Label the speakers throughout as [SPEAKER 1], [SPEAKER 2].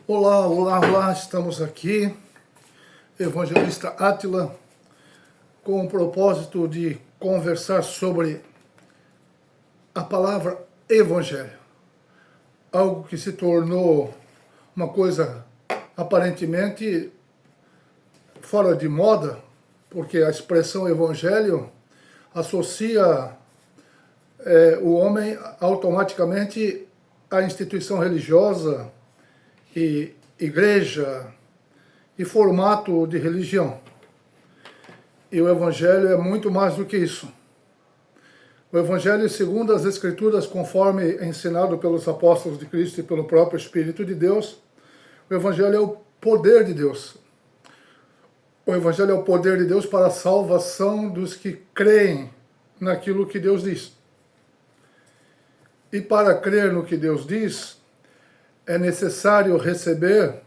[SPEAKER 1] Olá, olá, olá, estamos aqui, Evangelista Átila, com o propósito de conversar sobre a palavra Evangelho, algo que se tornou uma coisa aparentemente fora de moda, porque a expressão Evangelho associa o homem automaticamente à instituição religiosa e igreja e formato de religião. E o Evangelho é muito mais do que isso. O Evangelho, segundo as Escrituras, conforme ensinado pelos apóstolos de Cristo e pelo próprio Espírito de Deus, o Evangelho é o poder de Deus. O Evangelho é o poder de Deus para a salvação dos que creem naquilo que Deus diz. E para crer no que Deus diz, é necessário receber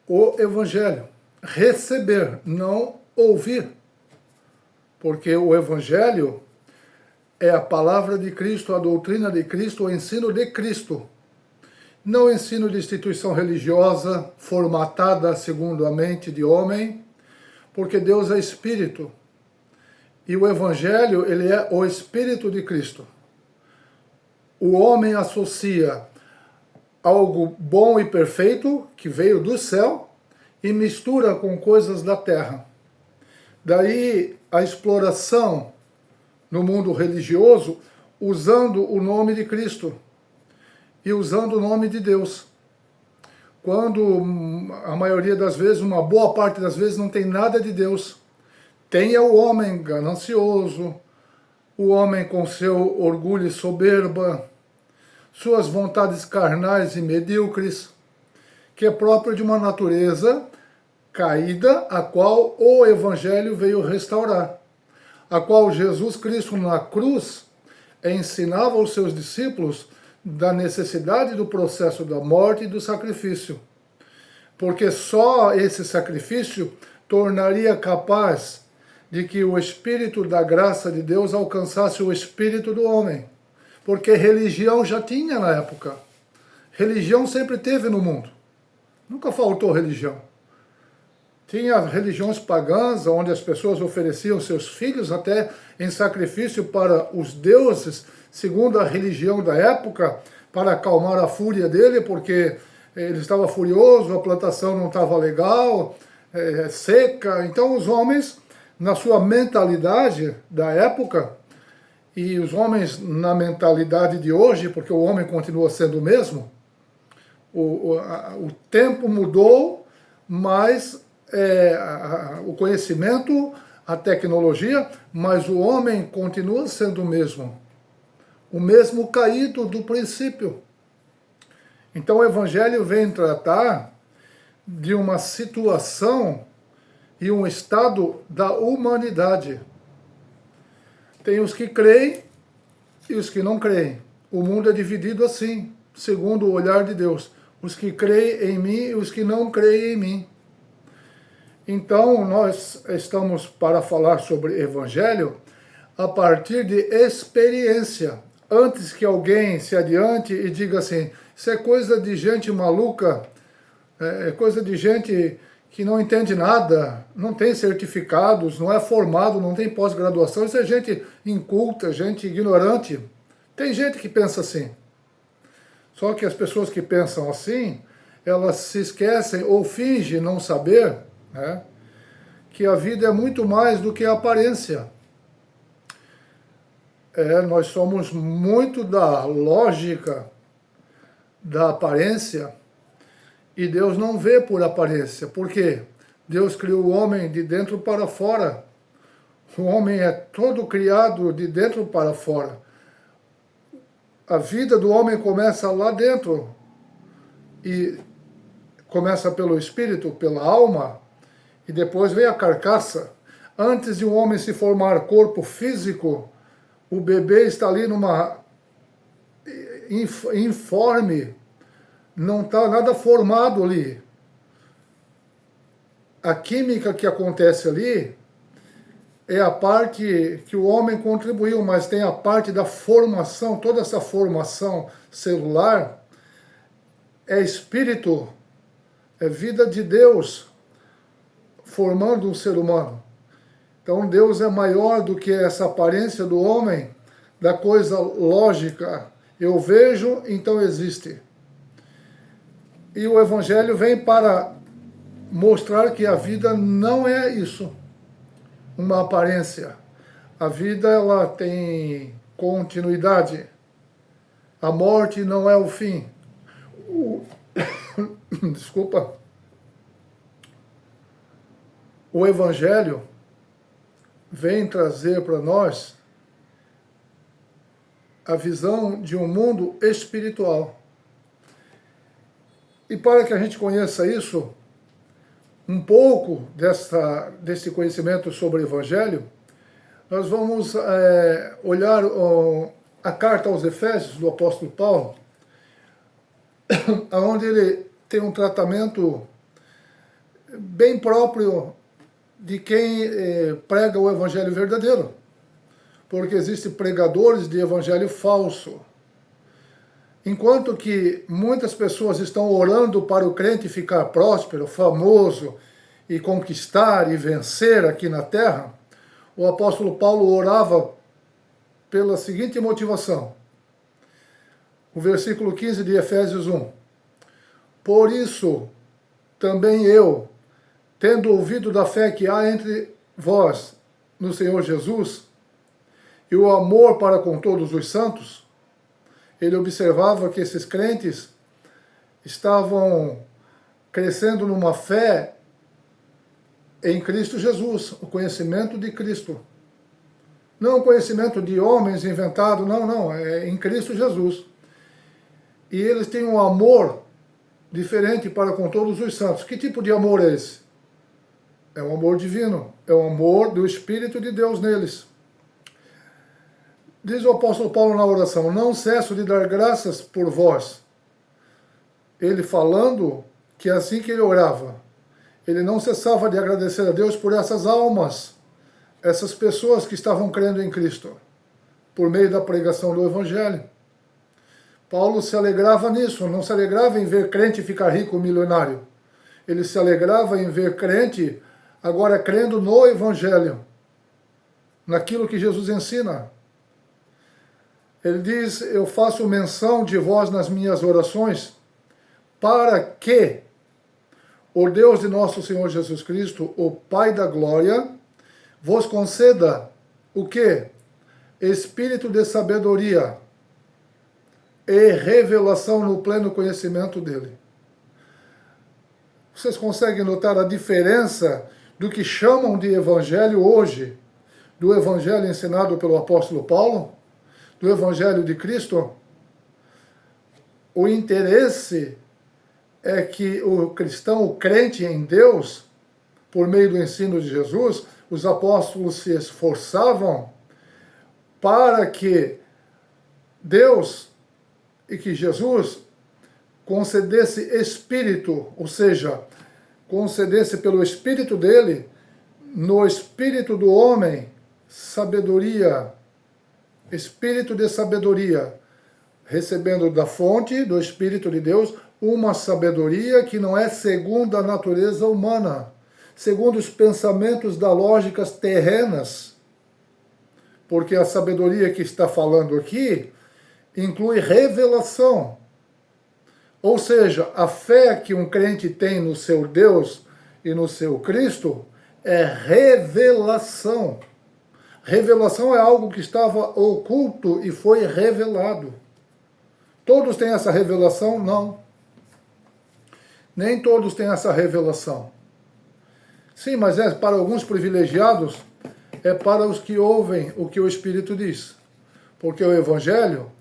[SPEAKER 1] o Evangelho. Receber, não ouvir. Porque o Evangelho é a palavra de Cristo, a doutrina de Cristo, o ensino de Cristo. Não o ensino de instituição religiosa formatada segundo a mente de homem, porque Deus é Espírito. E o Evangelho, ele é o Espírito de Cristo. O homem associa algo bom e perfeito, que veio do céu, e mistura com coisas da terra. Daí a exploração no mundo religioso, usando o nome de Cristo e usando o nome de Deus. Quando a maioria das vezes, uma boa parte das vezes, não tem nada de Deus. Tem o homem ganancioso, o homem com seu orgulho e soberba, suas vontades carnais e medíocres, que é próprio de uma natureza caída, a qual o Evangelho veio restaurar, a qual Jesus Cristo na cruz ensinava aos seus discípulos da necessidade do processo da morte e do sacrifício, porque só esse sacrifício tornaria capaz de que o Espírito da graça de Deus alcançasse o espírito do homem, porque religião já tinha na época. Religião sempre teve no mundo. Nunca faltou religião. Tinha religiões pagãs, onde as pessoas ofereciam seus filhos até em sacrifício para os deuses, segundo a religião da época, para acalmar a fúria dele, porque ele estava furioso, a plantação não estava legal, seca. Então os homens, na sua mentalidade da época, e os homens na mentalidade de hoje, porque o homem continua sendo o mesmo, o tempo mudou, mas o conhecimento, a tecnologia, mas o homem continua sendo o mesmo caído do princípio. Então o Evangelho vem tratar de uma situação e um estado da humanidade. Tem os que creem e os que não creem. O mundo é dividido assim, segundo o olhar de Deus. Os que creem em mim e os que não creem em mim. Então, nós estamos para falar sobre Evangelho a partir de experiência. Antes que alguém se adiante e diga assim, isso é coisa de gente maluca, é coisa de gente que não entende nada, não tem certificados, não é formado, não tem pós-graduação, isso é gente inculta, gente ignorante. Tem gente que pensa assim. Só que as pessoas que pensam assim, elas se esquecem ou fingem não saber, né, que a vida é muito mais do que a aparência. Nós somos muito da lógica da aparência, e Deus não vê por aparência. Por quê? Deus criou o homem de dentro para fora. O homem é todo criado de dentro para fora. A vida do homem começa lá dentro. E começa pelo espírito, pela alma, e depois vem a carcaça. Antes de um homem se formar corpo físico, o bebê está ali informe, não está nada formado ali. A química que acontece ali é a parte que o homem contribuiu, mas tem a parte da formação, toda essa formação celular é espírito, é vida de Deus formando um ser humano. Então Deus é maior do que essa aparência do homem, da coisa lógica. Eu vejo, então existe. E o Evangelho vem para mostrar que a vida não é isso, uma aparência. A vida, ela tem continuidade. A morte não é o fim. Desculpa. O Evangelho vem trazer para nós a visão de um mundo espiritual. E para que a gente conheça isso, um pouco desse conhecimento sobre o Evangelho, nós vamos olhar a carta aos Efésios, do apóstolo Paulo, onde ele tem um tratamento bem próprio de quem prega o Evangelho verdadeiro. Porque existem pregadores de Evangelho falso. Enquanto que muitas pessoas estão orando para o crente ficar próspero, famoso, e conquistar e vencer aqui na terra, o apóstolo Paulo orava pela seguinte motivação. O versículo 15 de Efésios 1. Por isso, também eu, tendo ouvido da fé que há entre vós no Senhor Jesus, e o amor para com todos os santos, ele observava que esses crentes estavam crescendo numa fé em Cristo Jesus, o conhecimento de Cristo. Não o conhecimento de homens inventado, não, é em Cristo Jesus. E eles têm um amor diferente para com todos os santos. Que tipo de amor é esse? É um amor divino, é o amor do Espírito de Deus neles. Diz o apóstolo Paulo na oração, não cesso de dar graças por vós. Ele falando que assim que ele orava, ele não cessava de agradecer a Deus por essas almas, essas pessoas que estavam crendo em Cristo, por meio da pregação do Evangelho. Paulo se alegrava nisso, não se alegrava em ver crente ficar rico, milionário. Ele se alegrava em ver crente agora crendo no Evangelho, naquilo que Jesus ensina. Ele diz, eu faço menção de vós nas minhas orações, para que o Deus de nosso Senhor Jesus Cristo, o Pai da glória, vos conceda o quê? Espírito de sabedoria e revelação no pleno conhecimento dele. Vocês conseguem notar a diferença do que chamam de evangelho hoje, do evangelho ensinado pelo apóstolo Paulo, do evangelho de Cristo? O interesse é que o cristão, o crente em Deus, por meio do ensino de Jesus, os apóstolos se esforçavam para que Deus e que Jesus concedesse espírito, ou seja, concedesse pelo espírito dele, no espírito do homem, sabedoria, espírito de sabedoria, recebendo da fonte do Espírito de Deus uma sabedoria que não é segundo a natureza humana, segundo os pensamentos das lógicas terrenas, porque a sabedoria que está falando aqui inclui revelação, ou seja, a fé que um crente tem no seu Deus e no seu Cristo é revelação. Revelação é algo que estava oculto e foi revelado. Todos têm essa revelação? Não. Nem todos têm essa revelação. Sim, mas é para alguns privilegiados, é para os que ouvem o que o Espírito diz. Porque o Evangelho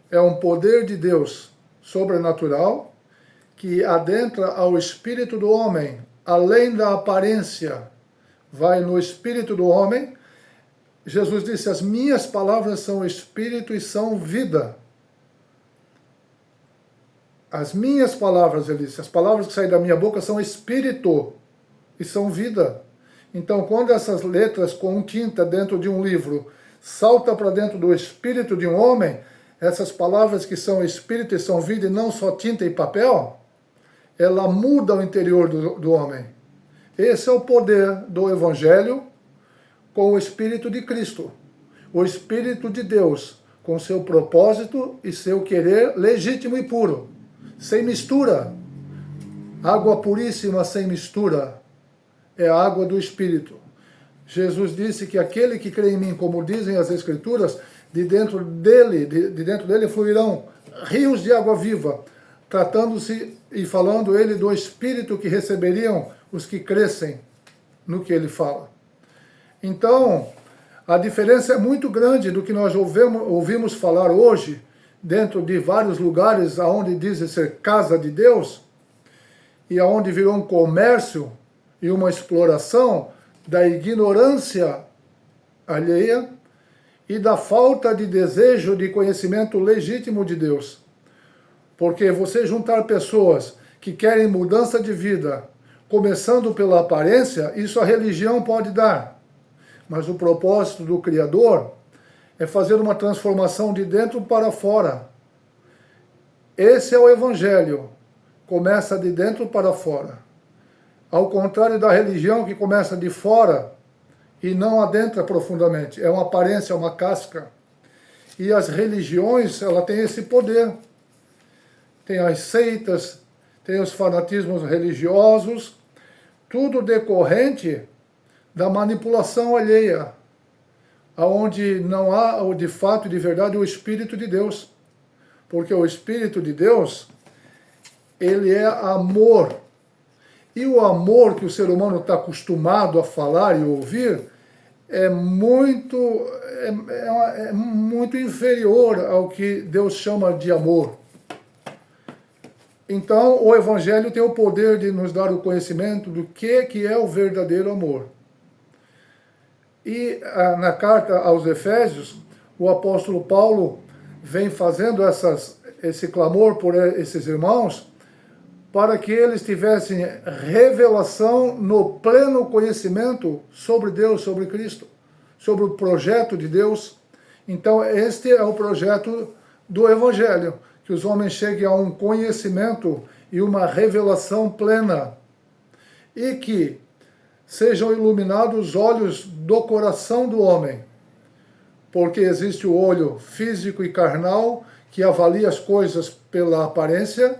[SPEAKER 1] é um poder de Deus sobrenatural que adentra ao espírito do homem, além da aparência, vai no espírito do homem. Jesus disse, as minhas palavras são espírito e são vida. As minhas palavras, ele disse, as palavras que saem da minha boca são espírito e são vida. Então, quando essas letras com tinta dentro de um livro salta para dentro do espírito de um homem, essas palavras que são espírito e são vida e não só tinta e papel, ela muda o interior do homem. Esse é o poder do Evangelho com o Espírito de Cristo. O Espírito de Deus, com seu propósito e seu querer legítimo e puro, sem mistura. Água puríssima sem mistura é a água do Espírito. Jesus disse que aquele que crê em mim, como dizem as Escrituras, de dentro dele fluirão rios de água viva, tratando-se e falando ele do Espírito que receberiam os que crescem no que ele fala. Então, a diferença é muito grande do que nós ouvimos falar hoje, dentro de vários lugares aonde dizem ser casa de Deus, e aonde virou um comércio e uma exploração da ignorância alheia e da falta de desejo de conhecimento legítimo de Deus. Porque você juntar pessoas que querem mudança de vida, começando pela aparência, isso a religião pode dar. Mas o propósito do Criador é fazer uma transformação de dentro para fora. Esse é o Evangelho. Começa de dentro para fora. Ao contrário da religião que começa de fora e não adentra profundamente. É uma aparência, é uma casca. E as religiões, ela tem esse poder. Tem as seitas, tem os fanatismos religiosos, tudo decorrente da manipulação alheia, aonde não há, de fato e de verdade, o Espírito de Deus. Porque o Espírito de Deus, ele é amor. E o amor que o ser humano está acostumado a falar e ouvir é muito inferior ao que Deus chama de amor. Então, o Evangelho tem o poder de nos dar o conhecimento do que é o verdadeiro amor. E na carta aos Efésios, o apóstolo Paulo vem fazendo esse clamor por esses irmãos, para que eles tivessem revelação no pleno conhecimento sobre Deus, sobre Cristo, sobre o projeto de Deus. Então, este é o projeto do Evangelho, que os homens cheguem a um conhecimento e uma revelação plena, e que sejam iluminados os olhos do coração do homem, porque existe o olho físico e carnal, que avalia as coisas pela aparência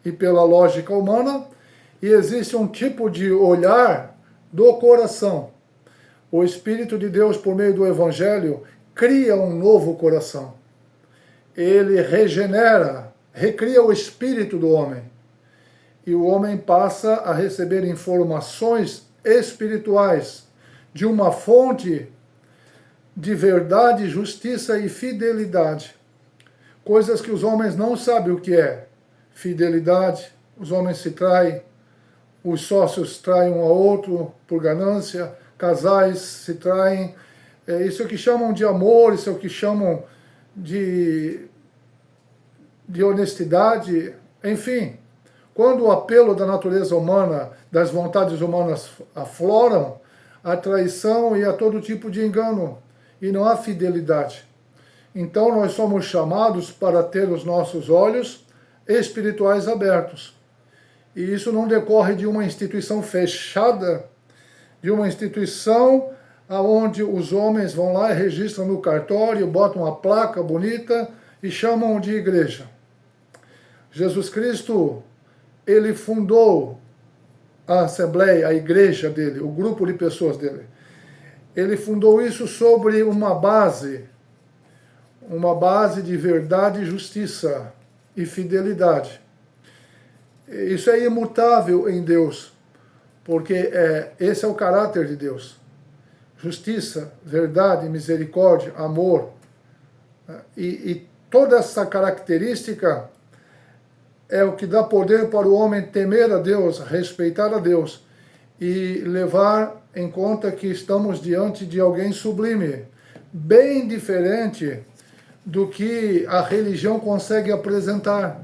[SPEAKER 1] e pela lógica humana, e existe um tipo de olhar do coração. O Espírito de Deus, por meio do Evangelho, cria um novo coração. Ele regenera, recria o espírito do homem. E o homem passa a receber informações espirituais de uma fonte de verdade, justiça e fidelidade. Coisas que os homens não sabem o que é. Fidelidade, os homens se traem, os sócios traem um ao outro por ganância, casais se traem, isso é o que chamam de amor, isso é o que chamam de honestidade, enfim. Quando o apelo da natureza humana, das vontades humanas afloram, há traição e há todo tipo de engano, e não há fidelidade. Então nós somos chamados para ter os nossos olhos espirituais abertos. E isso não decorre de uma instituição fechada, de uma instituição onde os homens vão lá e registram no cartório, botam uma placa bonita e chamam de igreja. Jesus Cristo, ele fundou a Assembleia, a igreja dele, o grupo de pessoas dele. Ele fundou isso sobre uma base de verdade e justiça e fidelidade. Isso é imutável em Deus, porque esse é o caráter de Deus. Justiça, verdade, misericórdia, amor. E toda essa característica é o que dá poder para o homem temer a Deus, respeitar a Deus e levar em conta que estamos diante de alguém sublime, bem diferente do que a religião consegue apresentar.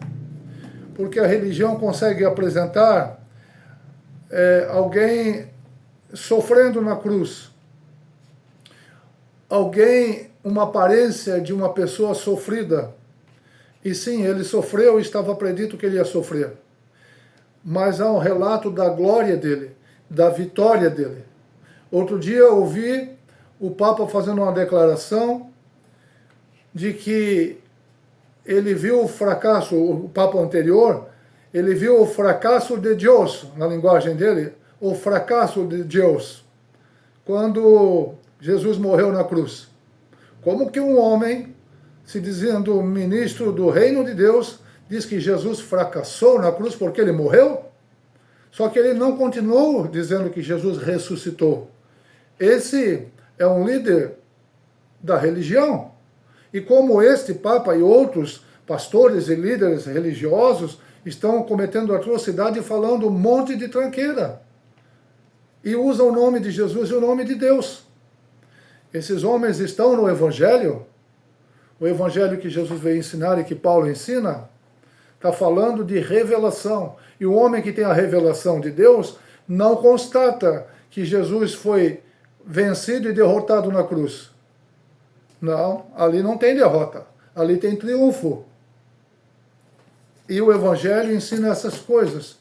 [SPEAKER 1] Porque a religião consegue apresentar alguém sofrendo na cruz, alguém, uma aparência de uma pessoa sofrida, E sim, ele sofreu e estava predito que ele ia sofrer. Mas há um relato da glória dele, da vitória dele. Outro dia eu ouvi o Papa fazendo uma declaração de que ele viu o fracasso, o Papa anterior, ele viu o fracasso de Deus, na linguagem dele, o fracasso de Deus, quando Jesus morreu na cruz. Como que um homem, se dizendo ministro do reino de Deus, diz que Jesus fracassou na cruz porque ele morreu? Só que ele não continuou dizendo que Jesus ressuscitou. Esse é um líder da religião. E como este Papa e outros pastores e líderes religiosos estão cometendo atrocidade e falando um monte de tranqueira. E usam o nome de Jesus e o nome de Deus. Esses homens estão no Evangelho, o Evangelho que Jesus veio ensinar e que Paulo ensina, está falando de revelação. E o homem que tem a revelação de Deus não constata que Jesus foi vencido e derrotado na cruz. Não, ali não tem derrota, ali tem triunfo. E o Evangelho ensina essas coisas.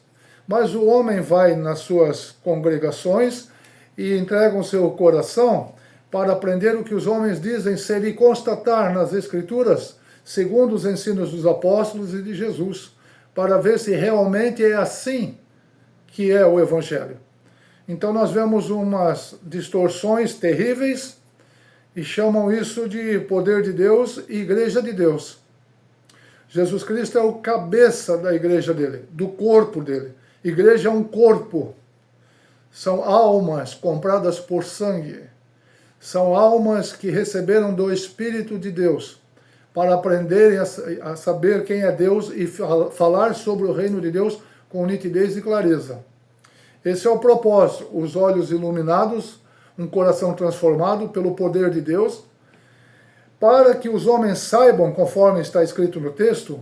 [SPEAKER 1] Mas o homem vai nas suas congregações e entrega o seu coração para aprender o que os homens dizem ser e constatar nas Escrituras, segundo os ensinos dos apóstolos e de Jesus, para ver se realmente é assim que é o Evangelho. Então nós vemos umas distorções terríveis e chamam isso de poder de Deus e igreja de Deus. Jesus Cristo é o cabeça da igreja dele, do corpo dele. Igreja é um corpo. São almas compradas por sangue. São almas que receberam do Espírito de Deus para aprenderem a saber quem é Deus e falar sobre o reino de Deus com nitidez e clareza. Esse é o propósito, os olhos iluminados, um coração transformado pelo poder de Deus, para que os homens saibam, conforme está escrito no texto,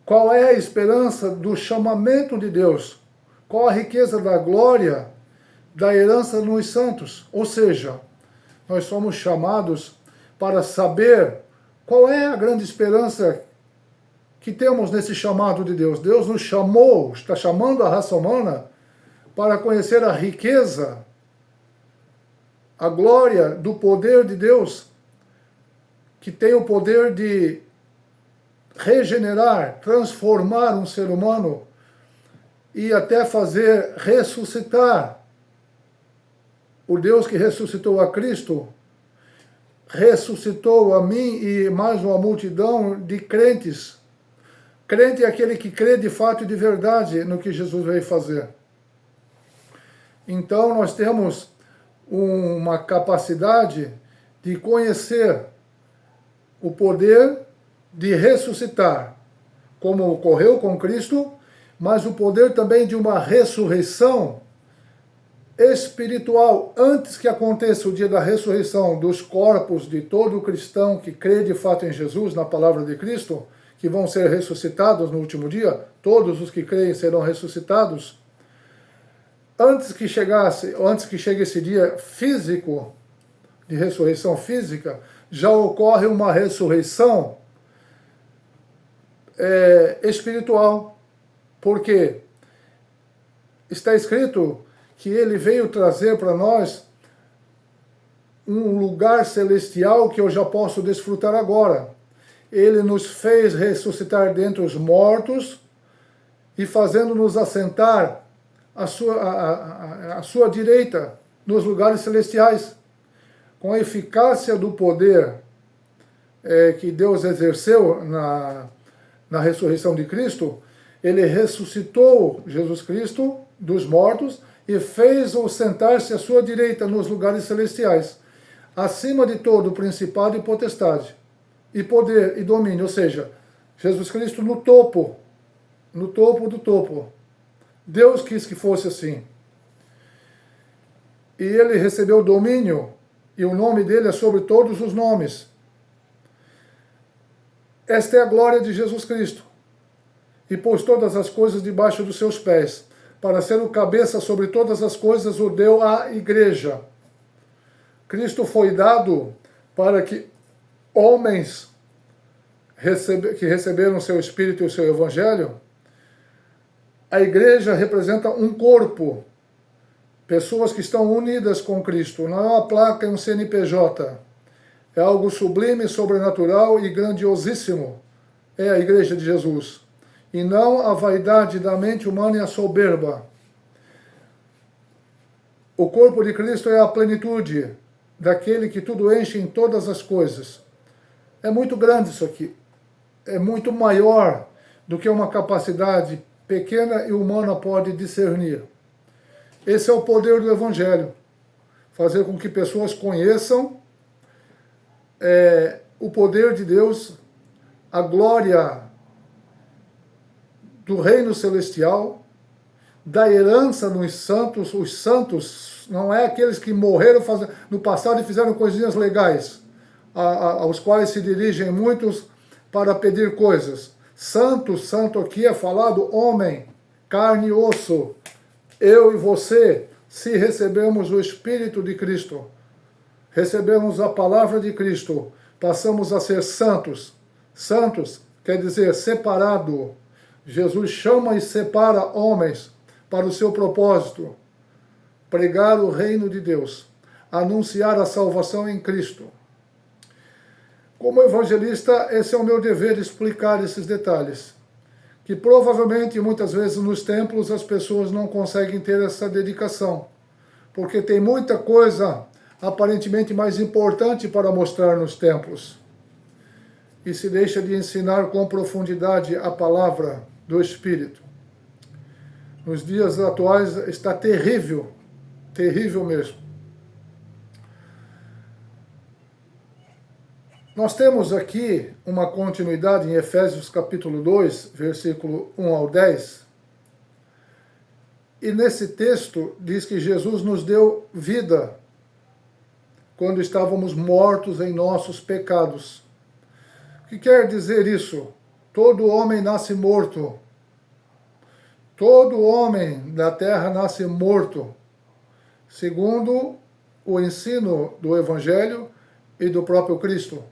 [SPEAKER 1] qual é a esperança do chamamento de Deus, qual a riqueza da glória da herança nos santos. Ou seja, nós somos chamados para saber qual é a grande esperança que temos nesse chamado de Deus. Deus nos chamou, está chamando a raça humana para conhecer a riqueza, a glória do poder de Deus, que tem o poder de regenerar, transformar um ser humano e até fazer ressuscitar. O Deus que ressuscitou a Cristo, ressuscitou a mim e mais uma multidão de crentes. Crente é aquele que crê de fato e de verdade no que Jesus veio fazer. Então nós temos uma capacidade de conhecer o poder de ressuscitar, como ocorreu com Cristo, mas o poder também de uma ressurreição espiritual, antes que aconteça o dia da ressurreição dos corpos de todo cristão que crê de fato em Jesus, na palavra de Cristo, que vão ser ressuscitados no último dia, todos os que creem serão ressuscitados. Antes que chegue esse dia físico, de ressurreição física, já ocorre uma ressurreição espiritual. Porque está escrito que ele veio trazer para nós um lugar celestial que eu já posso desfrutar agora. Ele nos fez ressuscitar dentre os mortos e fazendo-nos assentar à sua direita nos lugares celestiais. Com a eficácia do poder que Deus exerceu na ressurreição de Cristo, ele ressuscitou Jesus Cristo dos mortos e fez-o sentar-se à sua direita nos lugares celestiais, acima de todo principado e potestade, e poder e domínio, ou seja, Jesus Cristo no topo do topo. Deus quis que fosse assim. E ele recebeu domínio, e o nome dele é sobre todos os nomes. Esta é a glória de Jesus Cristo. E pôs todas as coisas debaixo dos seus pés. Para ser o cabeça sobre todas as coisas, o deu à igreja. Cristo foi dado para que homens que receberam o seu Espírito e o seu Evangelho, a igreja representa um corpo, pessoas que estão unidas com Cristo. Não é uma placa e um CNPJ. É algo sublime, sobrenatural e grandiosíssimo. É a igreja de Jesus. E não a vaidade da mente humana e a soberba. O corpo de Cristo é a plenitude daquele que tudo enche em todas as coisas. É muito grande isso aqui. É muito maior do que uma capacidade pequena e humana pode discernir. Esse é o poder do Evangelho. Fazer com que pessoas conheçam o poder de Deus, a glória do reino celestial, da herança nos santos. Os santos não é aqueles que morreram no passado e fizeram coisinhas legais, aos quais se dirigem muitos para pedir coisas. Santo, santo aqui é falado homem, carne e osso. Eu e você, se recebemos o Espírito de Cristo, recebemos a palavra de Cristo, passamos a ser santos. Santos quer dizer separado. Jesus chama e separa homens para o seu propósito. Pregar o reino de Deus, anunciar a salvação em Cristo. Como evangelista, esse é o meu dever, explicar esses detalhes, que provavelmente muitas vezes nos templos as pessoas não conseguem ter essa dedicação, porque tem muita coisa aparentemente mais importante para mostrar nos templos, e se deixa de ensinar com profundidade a palavra do Espírito. Nos dias atuais está terrível, terrível mesmo. Nós temos aqui uma continuidade em Efésios capítulo 2, versículo 1 ao 10. E nesse texto diz que Jesus nos deu vida quando estávamos mortos em nossos pecados. O que quer dizer isso? Todo homem nasce morto. Todo homem da terra nasce morto, segundo o ensino do Evangelho e do próprio Cristo.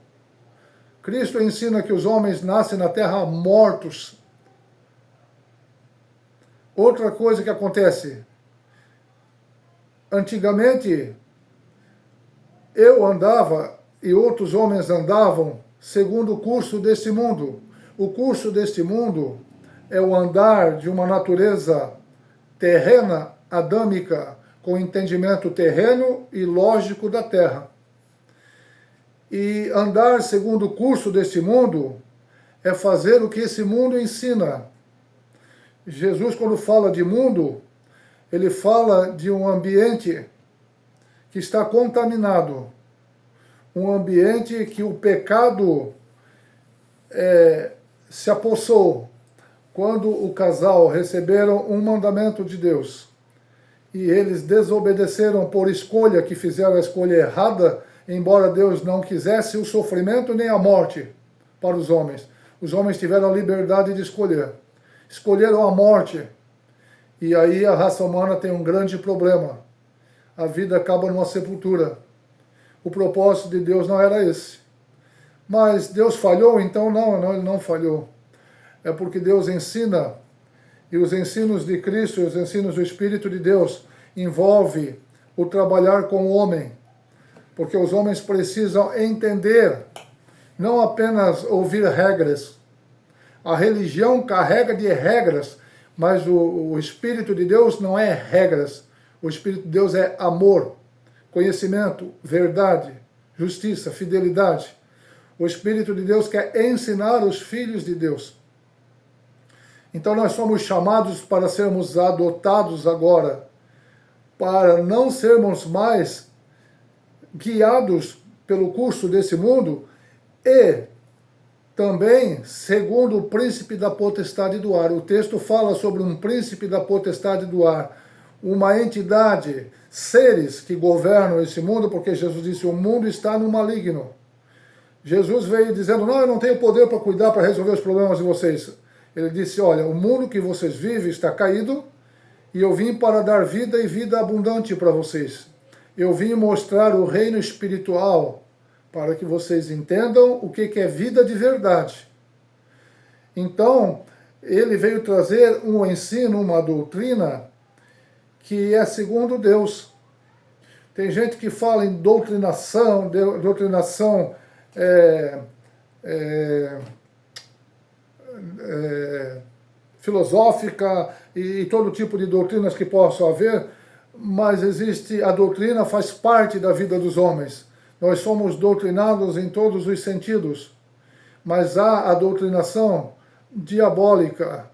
[SPEAKER 1] Cristo ensina que os homens nascem na terra mortos. Outra coisa que acontece. Antigamente, eu andava e outros homens andavam segundo o curso deste mundo. O curso deste mundo é o andar de uma natureza terrena, adâmica, com entendimento terreno e lógico da terra. E andar segundo o curso deste mundo é fazer o que esse mundo ensina. Jesus, quando fala de mundo, ele fala de um ambiente que está contaminado. Um ambiente que o pecado se apossou. Quando o casal receberam um mandamento de Deus e eles desobedeceram por escolha, que fizeram a escolha errada, embora Deus não quisesse o sofrimento nem a morte para os homens. Os homens tiveram a liberdade de escolher. Escolheram a morte. E aí a raça humana tem um grande problema. A vida acaba numa sepultura. O propósito de Deus não era esse. Mas Deus falhou? Então não, ele não falhou. É porque Deus ensina, e os ensinos de Cristo e os ensinos do Espírito de Deus envolve o trabalhar com o homem. Porque os homens precisam entender, não apenas ouvir regras. A religião carrega de regras, mas o Espírito de Deus não é regras. O Espírito de Deus é amor, conhecimento, verdade, justiça, fidelidade. O Espírito de Deus quer ensinar os filhos de Deus. Então nós somos chamados para sermos adotados agora, para não sermos mais guiados pelo curso desse mundo e também segundo o príncipe da potestade do ar. O texto fala sobre um príncipe da potestade do ar, uma entidade, seres que governam esse mundo, porque Jesus disse, o mundo está no maligno. Jesus veio dizendo, não, eu não tenho poder para cuidar, para resolver os problemas de vocês. Ele disse, olha, o mundo que vocês vivem está caído e eu vim para dar vida e vida abundante para vocês. Eu vim mostrar o reino espiritual para que vocês entendam o que é vida de verdade. Então, ele veio trazer um ensino, uma doutrina que é segundo Deus. Tem gente que fala em doutrinação, filosófica e todo tipo de doutrinas que possam haver, mas existe, a doutrina faz parte da vida dos homens. Nós somos doutrinados em todos os sentidos, mas há a doutrinação diabólica,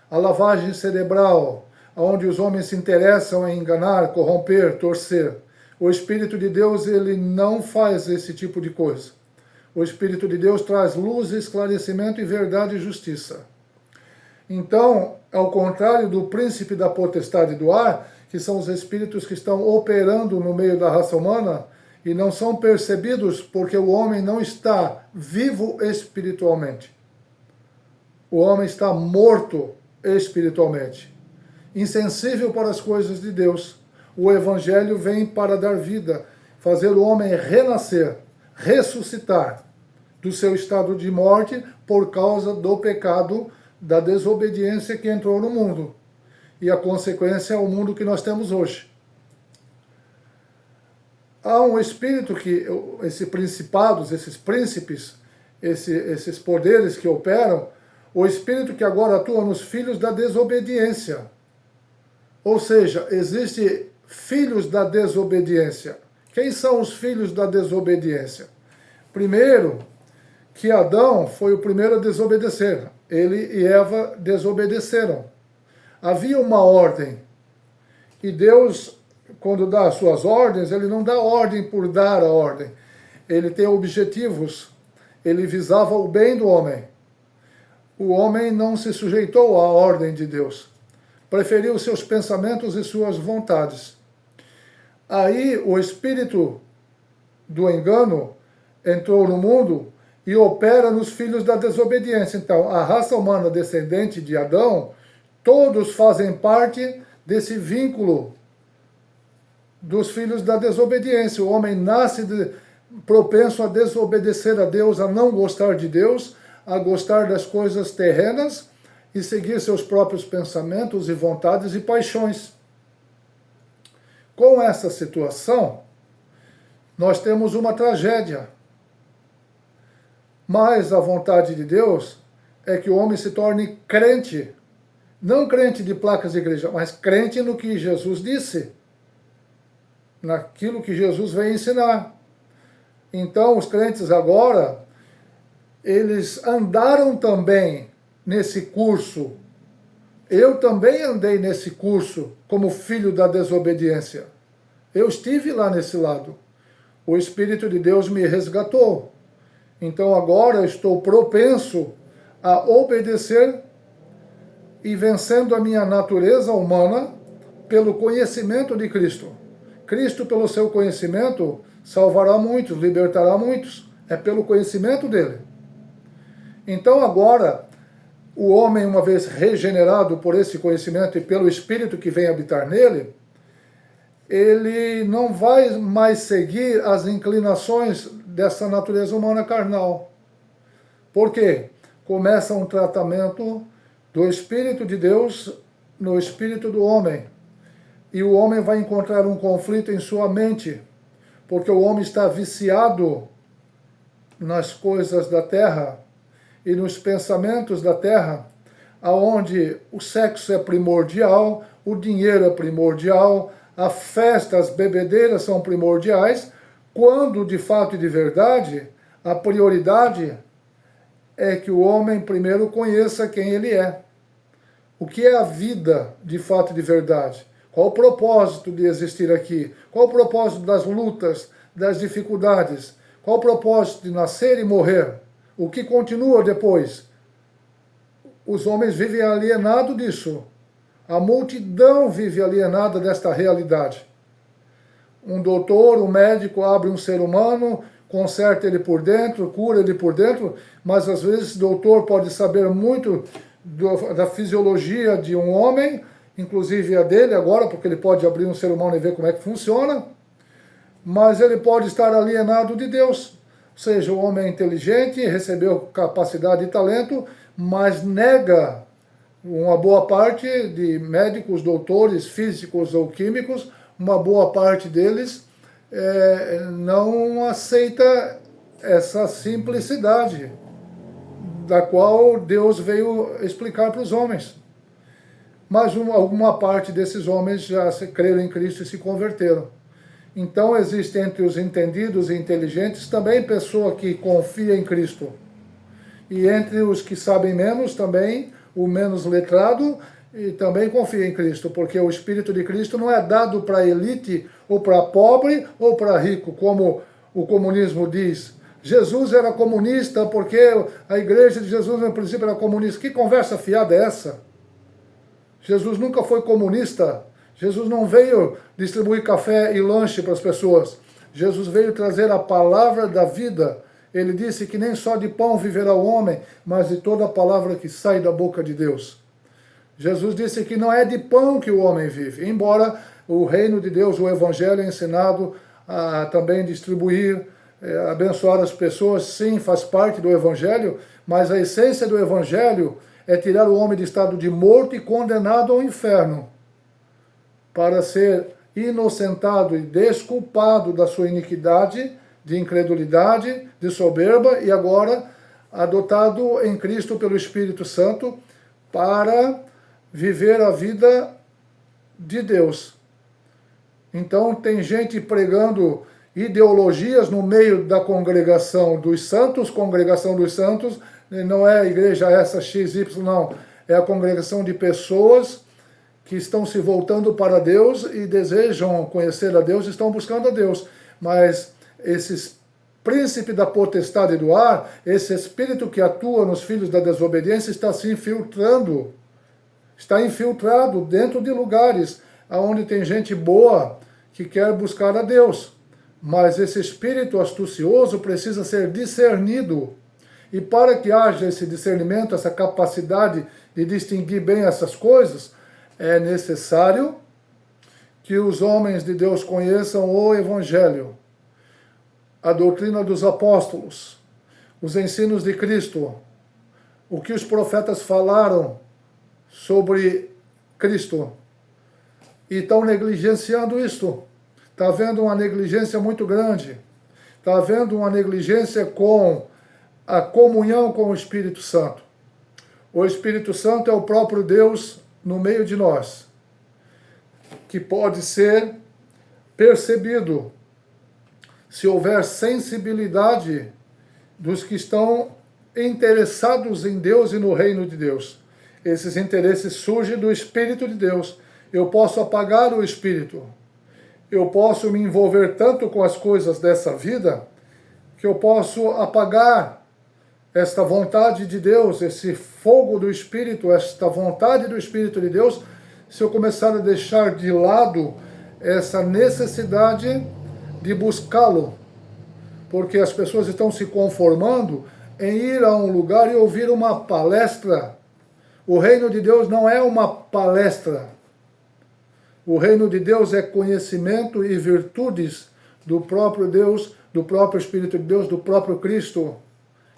[SPEAKER 1] a lavagem cerebral, onde os homens se interessam em enganar, corromper, torcer. O Espírito de Deus, ele não faz esse tipo de coisa. O Espírito de Deus traz luz, esclarecimento e verdade e justiça. Então, ao contrário do príncipe da potestade do ar, que são os espíritos que estão operando no meio da raça humana e não são percebidos porque o homem não está vivo espiritualmente. O homem está morto espiritualmente, insensível para as coisas de Deus. O Evangelho vem para dar vida, fazer o homem renascer, ressuscitar do seu estado de morte por causa do pecado, da desobediência que entrou no mundo. E a consequência é o mundo que nós temos hoje. Há um espírito que, esses principados, esses príncipes, esses poderes que operam, o espírito que agora atua nos filhos da desobediência. Ou seja, existem filhos da desobediência. Quem são os filhos da desobediência? Primeiro, que Adão foi o primeiro a desobedecer. Ele e Eva desobedeceram. Havia uma ordem. E Deus, quando dá as suas ordens, ele não dá ordem por dar a ordem. Ele tem objetivos. Ele visava o bem do homem. O homem não se sujeitou à ordem de Deus. Preferiu seus pensamentos e suas vontades. Aí o espírito do engano entrou no mundo e opera nos filhos da desobediência. Então, a raça humana descendente de Adão, todos fazem parte desse vínculo dos filhos da desobediência. O homem nasce propenso a desobedecer a Deus, a não gostar de Deus, a gostar das coisas terrenas e seguir seus próprios pensamentos e vontades e paixões. Com essa situação, nós temos uma tragédia. Mas a vontade de Deus é que o homem se torne crente. Não crente de placas de igreja, mas crente no que Jesus disse. Naquilo que Jesus veio ensinar. Então, os crentes agora, eles andaram também nesse curso. Eu também andei nesse curso como filho da desobediência. Eu estive lá nesse lado. O Espírito de Deus me resgatou. Então agora eu estou propenso a obedecer e vencendo a minha natureza humana pelo conhecimento de Cristo. Cristo, pelo seu conhecimento, salvará muitos, libertará muitos. É pelo conhecimento dele. Então agora, o homem, uma vez regenerado por esse conhecimento e pelo Espírito que vem habitar nele, ele não vai mais seguir as inclinações dessa natureza humana carnal. Por quê? Começa um tratamento do Espírito de Deus no espírito do homem. E o homem vai encontrar um conflito em sua mente, porque o homem está viciado nas coisas da terra e nos pensamentos da terra, aonde o sexo é primordial, o dinheiro é primordial, a festa, as bebedeiras são primordiais, quando de fato e de verdade a prioridade é que o homem primeiro conheça quem ele é. O que é a vida de fato e de verdade? Qual o propósito de existir aqui? Qual o propósito das lutas, das dificuldades? Qual o propósito de nascer e morrer? O que continua depois? Os homens vivem alienados disso. A multidão vive alienada desta realidade. Um doutor, um médico abre um ser humano, conserta ele por dentro, cura ele por dentro, mas às vezes o doutor pode saber muito da fisiologia de um homem, inclusive a dele agora, porque ele pode abrir um ser humano e ver como é que funciona, mas ele pode estar alienado de Deus. Ou seja, o homem é inteligente, recebeu capacidade e talento, mas nega uma boa parte de médicos, doutores, físicos ou químicos, uma boa parte deles não aceita essa simplicidade da qual Deus veio explicar para os homens. Mas alguma parte desses homens já creram em Cristo e se converteram. Então existe entre os entendidos e inteligentes também pessoa que confia em Cristo. E entre os que sabem menos também, o menos letrado, e também confia em Cristo, porque o Espírito de Cristo não é dado para elite, ou para pobre, ou para rico, como o comunismo diz. Jesus era comunista porque a igreja de Jesus no princípio era comunista. Que conversa fiada é essa? Jesus nunca foi comunista. Jesus não veio distribuir café e lanche para as pessoas. Jesus veio trazer a palavra da vida. Ele disse que nem só de pão viverá o homem, mas de toda a palavra que sai da boca de Deus. Jesus disse que não é de pão que o homem vive, embora o reino de Deus, o evangelho é ensinado a também distribuir, abençoar as pessoas, sim, faz parte do evangelho, mas a essência do evangelho é tirar o homem de estado de morto e condenado ao inferno, para ser inocentado e desculpado da sua iniquidade, de incredulidade, de soberba, e agora adotado em Cristo pelo Espírito Santo para viver a vida de Deus. Então tem gente pregando ideologias no meio da congregação dos santos, não é a igreja essa XY, não, é a congregação de pessoas que estão se voltando para Deus e desejam conhecer a Deus, estão buscando a Deus, mas esses príncipe da potestade do ar, esse espírito que atua nos filhos da desobediência está se infiltrando, está infiltrado dentro de lugares onde tem gente boa que quer buscar a Deus. Mas esse espírito astucioso precisa ser discernido. E para que haja esse discernimento, essa capacidade de distinguir bem essas coisas, é necessário que os homens de Deus conheçam o Evangelho, a doutrina dos apóstolos, os ensinos de Cristo, o que os profetas falaram sobre Cristo. E estão negligenciando isto. Está havendo uma negligência muito grande. Está havendo uma negligência com a comunhão com o Espírito Santo. O Espírito Santo é o próprio Deus no meio de nós, que pode ser percebido se houver sensibilidade dos que estão interessados em Deus e no reino de Deus. Esses interesses surgem do Espírito de Deus. Eu posso apagar o Espírito. Eu posso me envolver tanto com as coisas dessa vida que eu posso apagar esta vontade de Deus, esse fogo do Espírito, esta vontade do Espírito de Deus, se eu começar a deixar de lado essa necessidade de buscá-lo, porque as pessoas estão se conformando em ir a um lugar e ouvir uma palestra. O reino de Deus não é uma palestra. O reino de Deus é conhecimento e virtudes do próprio Deus, do próprio Espírito de Deus, do próprio Cristo.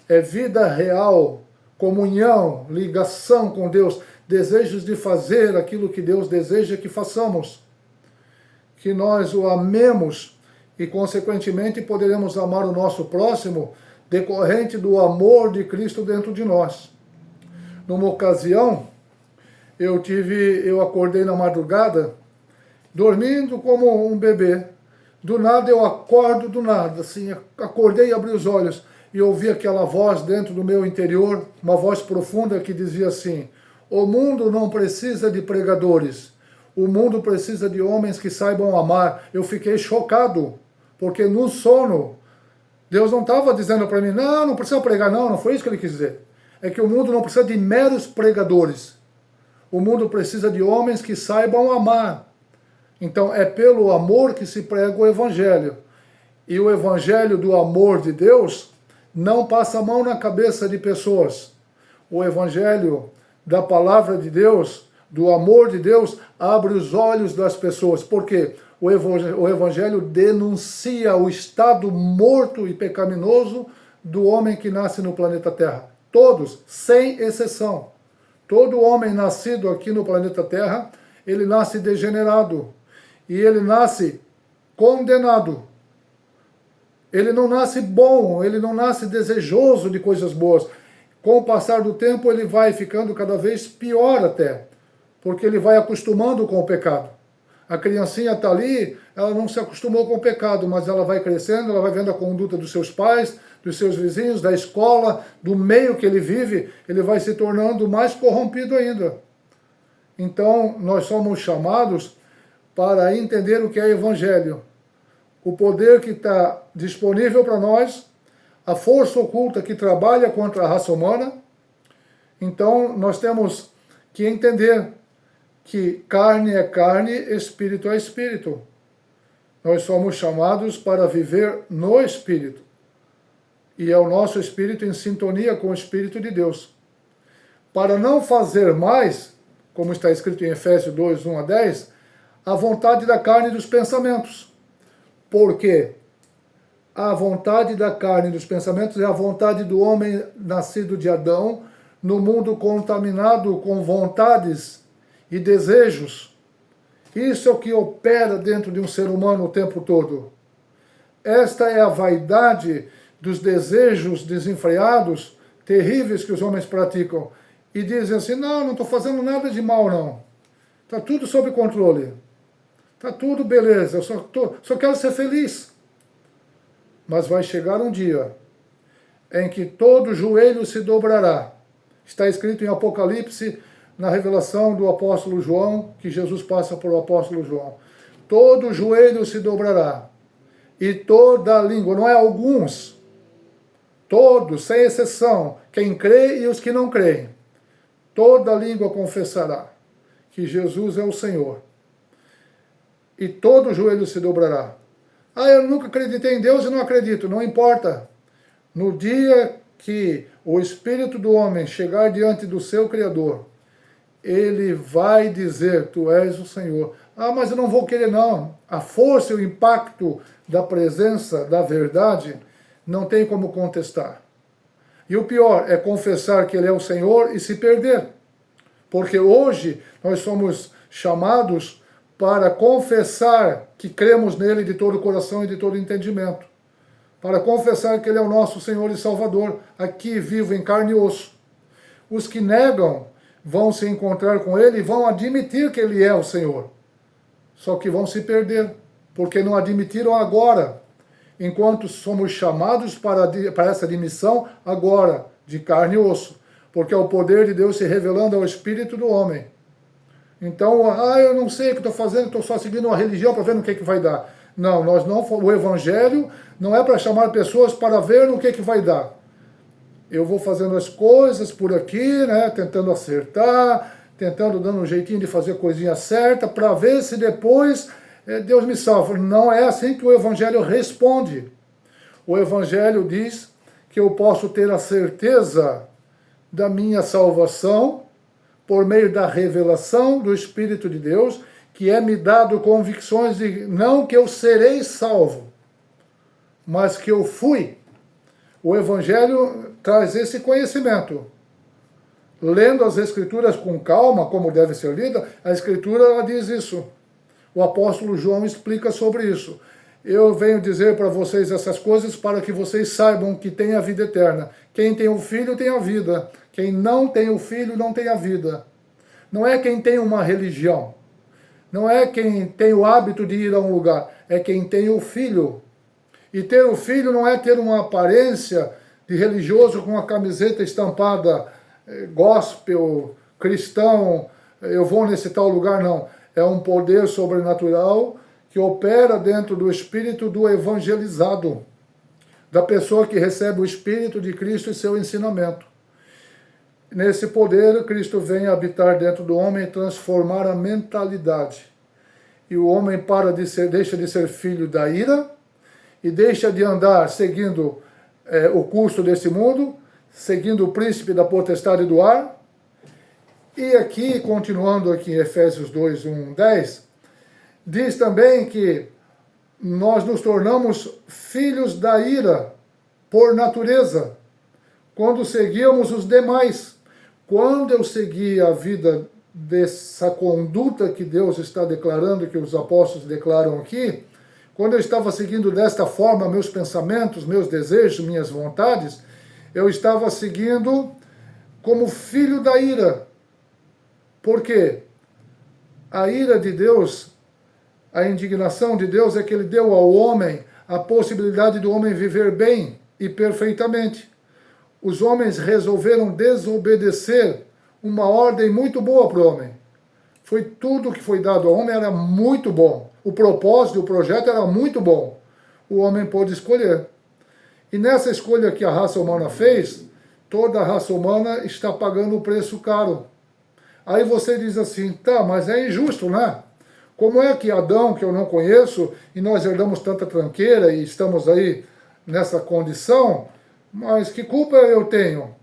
[SPEAKER 1] É vida real, comunhão, ligação com Deus, desejos de fazer aquilo que Deus deseja que façamos. Que nós o amemos e, consequentemente, poderemos amar o nosso próximo decorrente do amor de Cristo dentro de nós. Numa ocasião, eu acordei na madrugada, dormindo como um bebê. Do nada eu acordo, do nada, assim, acordei e abri os olhos e ouvi aquela voz dentro do meu interior, uma voz profunda que dizia assim: o mundo não precisa de pregadores, o mundo precisa de homens que saibam amar. Eu fiquei chocado, porque no sono, Deus não estava dizendo para mim, não precisa pregar, não foi isso que ele quis dizer. É que o mundo não precisa de meros pregadores, o mundo precisa de homens que saibam amar. Então é pelo amor que se prega o Evangelho. E o Evangelho do amor de Deus não passa a mão na cabeça de pessoas. O Evangelho da palavra de Deus, do amor de Deus, abre os olhos das pessoas. Por quê? O Evangelho denuncia o estado morto e pecaminoso do homem que nasce no planeta Terra. Todos, sem exceção. Todo homem nascido aqui no planeta Terra, ele nasce degenerado. E ele nasce condenado. Ele não nasce bom, ele não nasce desejoso de coisas boas. Com o passar do tempo, ele vai ficando cada vez pior até, porque ele vai acostumando com o pecado. A criancinha está ali, ela não se acostumou com o pecado, mas ela vai crescendo, ela vai vendo a conduta dos seus pais, dos seus vizinhos, da escola, do meio que ele vive, ele vai se tornando mais corrompido ainda. Então, nós somos chamados para entender o que é Evangelho. O poder que está disponível para nós, a força oculta que trabalha contra a raça humana. Então, nós temos que entender que carne é carne, espírito é espírito. Nós somos chamados para viver no Espírito. E é o nosso espírito em sintonia com o Espírito de Deus. Para não fazer mais, como está escrito em Efésios 2, 1 a 10, a vontade da carne e dos pensamentos. Porque a vontade da carne e dos pensamentos é a vontade do homem nascido de Adão, no mundo contaminado com vontades e desejos. Isso é o que opera dentro de um ser humano o tempo todo. Esta é a vaidade dos desejos desenfreados, terríveis que os homens praticam. E dizem assim, não estou fazendo nada de mal não. Está tudo sob controle. Está tudo beleza, eu só quero ser feliz. Mas vai chegar um dia em que todo joelho se dobrará. Está escrito em Apocalipse, na revelação do apóstolo João, que Jesus passa por o apóstolo João. Todo joelho se dobrará. E toda língua, não é alguns, todos, sem exceção, quem crê e os que não creem, toda língua confessará que Jesus é o Senhor. E todo joelho se dobrará. Eu nunca acreditei em Deus e não acredito. Não importa. No dia que o Espírito do homem chegar diante do seu Criador, ele vai dizer, tu és o Senhor. Mas eu não vou querer não. A força e o impacto da presença da verdade não tem como contestar. E o pior é confessar que ele é o Senhor e se perder. Porque hoje nós somos chamados para confessar que cremos nele de todo o coração e de todo o entendimento. Para confessar que ele é o nosso Senhor e Salvador, aqui vivo em carne e osso. Os que negam vão se encontrar com ele e vão admitir que ele é o Senhor. Só que vão se perder, porque não admitiram agora, enquanto somos chamados para essa admissão agora, de carne e osso. Porque é o poder de Deus se revelando ao espírito do homem. Então, eu não sei o que estou fazendo, estou só seguindo uma religião para ver no que vai dar. Não, o Evangelho não é para chamar pessoas para ver no que vai dar. Eu vou fazendo as coisas por aqui, né, tentando acertar, tentando dando um jeitinho de fazer a coisinha certa, para ver se depois Deus me salva. Não é assim que o Evangelho responde. O Evangelho diz que eu posso ter a certeza da minha salvação por meio da revelação do Espírito de Deus, que é me dado convicções de não que eu serei salvo, mas que eu fui. O Evangelho traz esse conhecimento. Lendo as Escrituras com calma, como deve ser lida, a Escritura ela diz isso. O apóstolo João explica sobre isso. Eu venho dizer para vocês essas coisas para que vocês saibam que tem a vida eterna. Quem tem o Filho tem a vida. Quem não tem o Filho não tem a vida. Não é quem tem uma religião. Não é quem tem o hábito de ir a um lugar. É quem tem o Filho. E ter o Filho não é ter uma aparência de religioso com uma camiseta estampada gospel, cristão, eu vou nesse tal lugar, não. É um poder sobrenatural que opera dentro do espírito do evangelizado, da pessoa que recebe o Espírito de Cristo e seu ensinamento. Nesse poder, Cristo vem habitar dentro do homem e transformar a mentalidade. E o homem deixa de ser filho da ira e deixa de andar seguindo o curso desse mundo, seguindo o príncipe da potestade do ar. E aqui, continuando aqui em Efésios 2, 1, 10, diz também que nós nos tornamos filhos da ira por natureza, quando seguíamos os demais. Quando eu segui a vida dessa conduta que Deus está declarando, que os apóstolos declaram aqui, quando eu estava seguindo desta forma meus pensamentos, meus desejos, minhas vontades, eu estava seguindo como filho da ira. Por quê? A ira de Deus, a indignação de Deus é que Ele deu ao homem a possibilidade do homem viver bem e perfeitamente. Os homens resolveram desobedecer uma ordem muito boa para o homem. Foi tudo que foi dado ao homem era muito bom. O propósito, o projeto era muito bom. O homem pôde escolher. E nessa escolha que a raça humana fez, toda a raça humana está pagando o preço caro. Aí você diz assim, tá, mas é injusto, né? Como é que Adão, que eu não conheço, e nós herdamos tanta tranqueira e estamos aí nessa condição, mas que culpa eu tenho?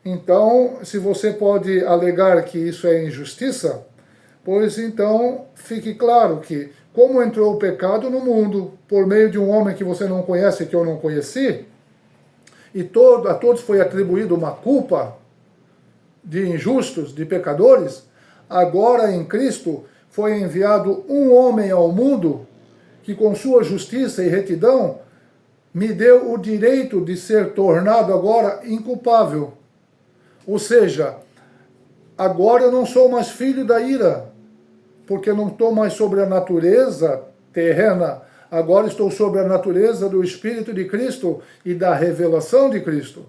[SPEAKER 1] Então, se você pode alegar que isso é injustiça, pois então fique claro que, como entrou o pecado no mundo, por meio de um homem que você não conhece e que eu não conheci, e a todos foi atribuído uma culpa de injustos, de pecadores, agora em Cristo foi enviado um homem ao mundo que com sua justiça e retidão me deu o direito de ser tornado agora inculpável. Ou seja, agora eu não sou mais filho da ira, porque eu não estou mais sobre a natureza terrena, agora estou sobre a natureza do Espírito de Cristo e da revelação de Cristo.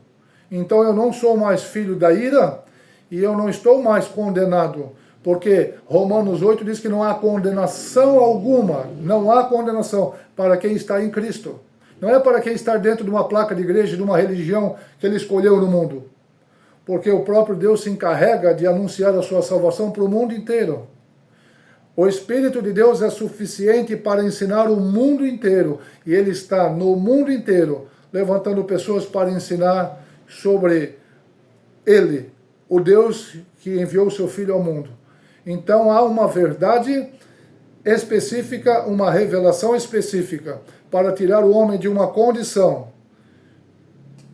[SPEAKER 1] Então eu não sou mais filho da ira e eu não estou mais condenado, porque Romanos 8 diz que não há condenação alguma, não há condenação para quem está em Cristo. Não é para quem está dentro de uma placa de igreja, de uma religião que ele escolheu no mundo. Porque o próprio Deus se encarrega de anunciar a sua salvação para o mundo inteiro. O Espírito de Deus é suficiente para ensinar o mundo inteiro. E Ele está no mundo inteiro, levantando pessoas para ensinar sobre Ele, o Deus que enviou o seu Filho ao mundo. Então há uma verdade específica, uma revelação específica, para tirar o homem de uma condição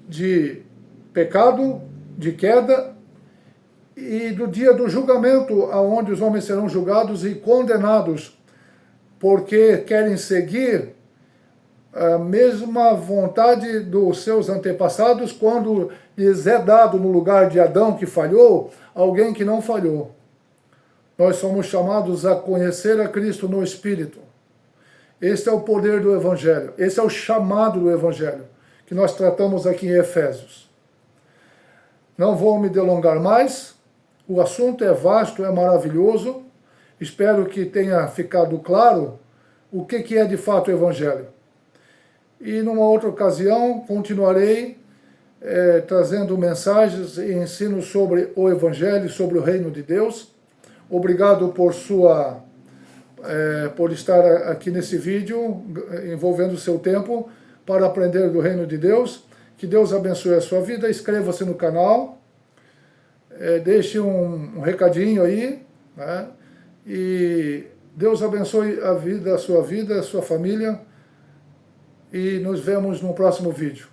[SPEAKER 1] de pecado, de queda, e do dia do julgamento, aonde os homens serão julgados e condenados, porque querem seguir a mesma vontade dos seus antepassados, quando lhes é dado no lugar de Adão que falhou, alguém que não falhou. Nós somos chamados a conhecer a Cristo no Espírito. Esse é o poder do Evangelho, esse é o chamado do Evangelho, que nós tratamos aqui em Efésios. Não vou me delongar mais, o assunto é vasto, é maravilhoso, espero que tenha ficado claro o que é de fato o Evangelho. E numa outra ocasião continuarei trazendo mensagens e ensinos sobre o Evangelho, sobre o Reino de Deus. Obrigado por estar aqui nesse vídeo, envolvendo o seu tempo para aprender do Reino de Deus. Que Deus abençoe a sua vida, inscreva-se no canal, deixe um recadinho aí, né? E Deus abençoe a sua vida, a sua família, e nos vemos no próximo vídeo.